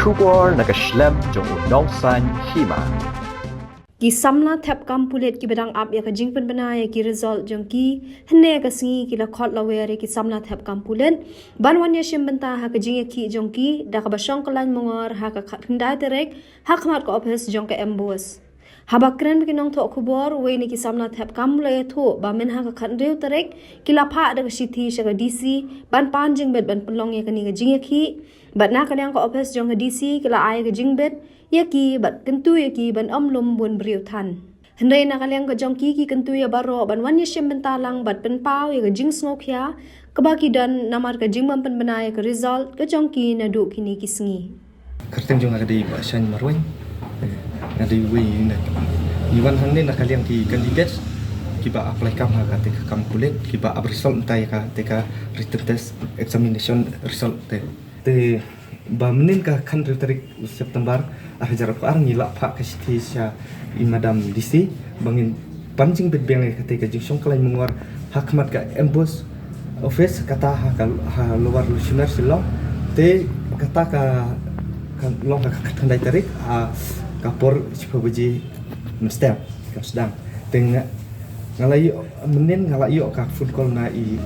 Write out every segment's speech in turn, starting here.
Shubor nakaslem jong unongsan hima. Ki samla thap kam pulet ki bedang ap ya ka jingpen bana ya ki result jong ki hne ka singi ki la khot la were ki samla thap kam pulen banwan ya shim benta ha ka jing ya ki jong ki da ka basong kalan mongor ha ka khandai terek ha khmat ko office jong ka embos habakren ki nong tho khubor we ni ki samla thap kam le tho ba men ha ka khandeu terek ki la pha da ka sithi sha ka dc ban pan jing bet ban pelong ya ka ni ka jing ya ki bat na ka nyang ko office jong ka dc ki la ai ka jing bet yaki bat kentu yaki ban lum bun briu than hendai na kalyang ka jongki ki kentu ya baro ban wan ya shem bentalang bat pen pau ya jing snok ya kabaki dan namar ka jing pen banai ka result ka jongki na du kini kisngi kerteng jong ada di basan marwai ada we na iwan hang ne na kalyang ki candidate ki ba apply kam ha ka te kam kulet ki ba result entai ka te ka written test examination result te ba menin ka kan tarik September ajar ko ar ngila pha ka stisha i madam dc bangin panjing bet beng ka te ka jing kalai mengwar hakmat ka embos office kata ha luar lusimer silo te kata ka long ka tandai tarik a kapor sipabuji mestep ka sedang tengah ngalai menin ngalai yo ka food call na i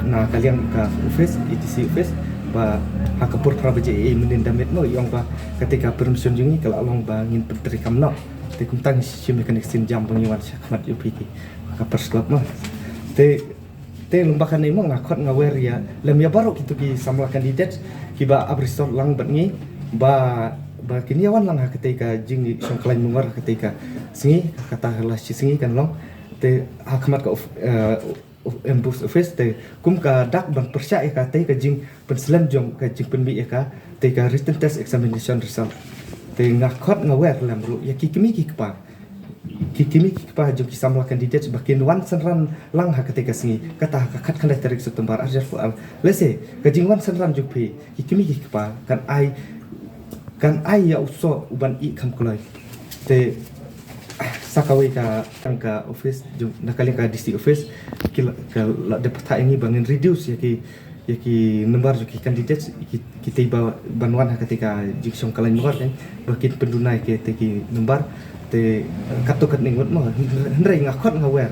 na kalian ka office etc office ba hakapur prabaje menin damit no yang ba ketika permission jungi kalau long ba ngin penteri kamno te kumtang si mekanik sin jam pengiwan sakmat upiki hakapur slot no te lembakan ni mo ngakot ngawer ya lem ya baru kitu ki samla kandidat ki ba abrisol lang batngi ba kiniawan lang ketika jingi songklain mungwar ketika singi kata lah singi kan long te hakmat ka embus office te kum ka dak ban persya ka te ka jing penslam jong ka jing penbi ka te ka written test examination result te ngakot ngawer lam ru ya kikimi kikpa jong ki samla kandidat bakin wan sanran lang ha ketika singi kata ka khat khandai tarik September ajar fual lese ka jing wan sanran jukpi kikimi kikpa kan ai ya uso uban I kam kulai te sakawai ka office jom nakali ka district office ka depata ini bangin reduce yaki nomor juki kandidat kita iba banwan ketika jiksong kalain nomor kan bakin pendunai ke teki nomor te katokat ningot mo hendrai ngakot ngawer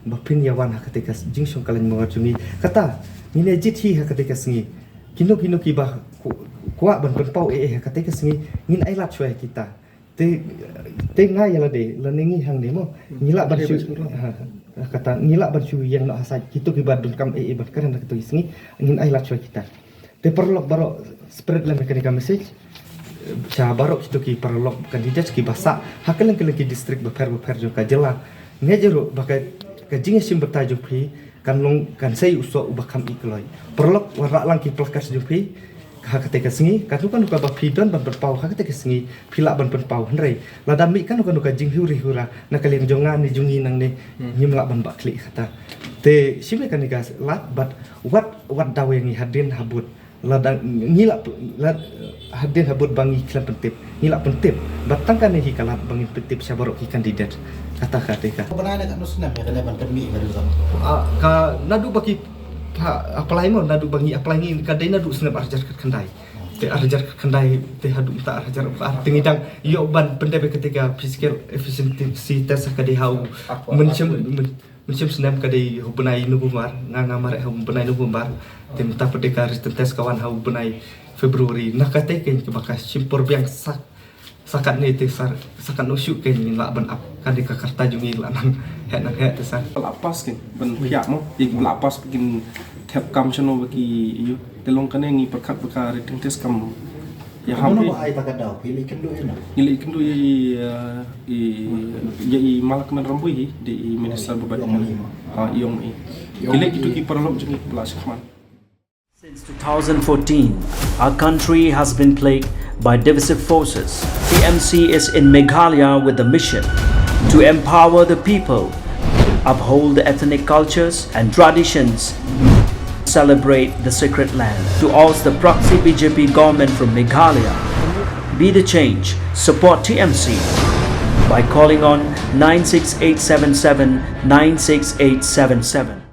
bapin yawan ketika jiksong kalain nomor jumi kata ngine jithi ketika singi kino ki bah kuat ban penpau ketika singi ngin ai lat choi kita te ngai la de la nengi hang de mo ngila ban shu kata ngila ban shu yang nak hasaj kitu ki bad kam bat kan kitu isngi ngin ai la chwa kita te perlok baro spread la mekanika message cha baro kitu ki perlok kandidat ki basa hakalan ki distrik beper jo ka jela ngejero bakai ka jinge sim bertajuk pi kan long kan sei uso ubakam ikloi perlok wara lang ki plakas jo pi ketika singi katu kan nuka bapidon ban berpau ketika singi pila ban berpau hendrai ladami kan nuka jing hura na kalian jongan ni jungi nang ni nyimla ban bakli kata te sime kan nika lat but what dawe ngi hadin habut ladang ngila hadin habut bangi klan pentip ngila pentip batang kan ni kalat bangi pentip sabarok ki kandidat kata ketika benane kan nusnam ya kalian ban permi ka dulu ka nadu baki apply mo nadu bangi apply ni kadai nadu snap arjar khandai te arjar khandai te hadu ta arjar tingidang yo ban pendebe ketika physical efficiency test kadai hau mencem snap kadai hubenai November ngamar hubenai November te minta pendeka written test kawan hau benai Februari nak kate ken kebakas simpor biang sakat ni te sakat no shoot ken la ban up kan di Jakarta jungi lanang nang he te sa lapas ken ban pihak mo ik lapas bikin tap kam chano bagi you telong kan ngi perkat written test kam ya hampi ai takadau pilih kendu ina nili kendu i malak men rambui di minister berbadi yong kile itu ki perlok jungi pelas khman. Since 2014, our country has been plagued by divisive forces. TMC is in Meghalaya with the mission to empower the people, uphold the ethnic cultures and traditions, celebrate the sacred land. To oust the proxy BJP government from Meghalaya, be the change, support TMC by calling on 96877 96877.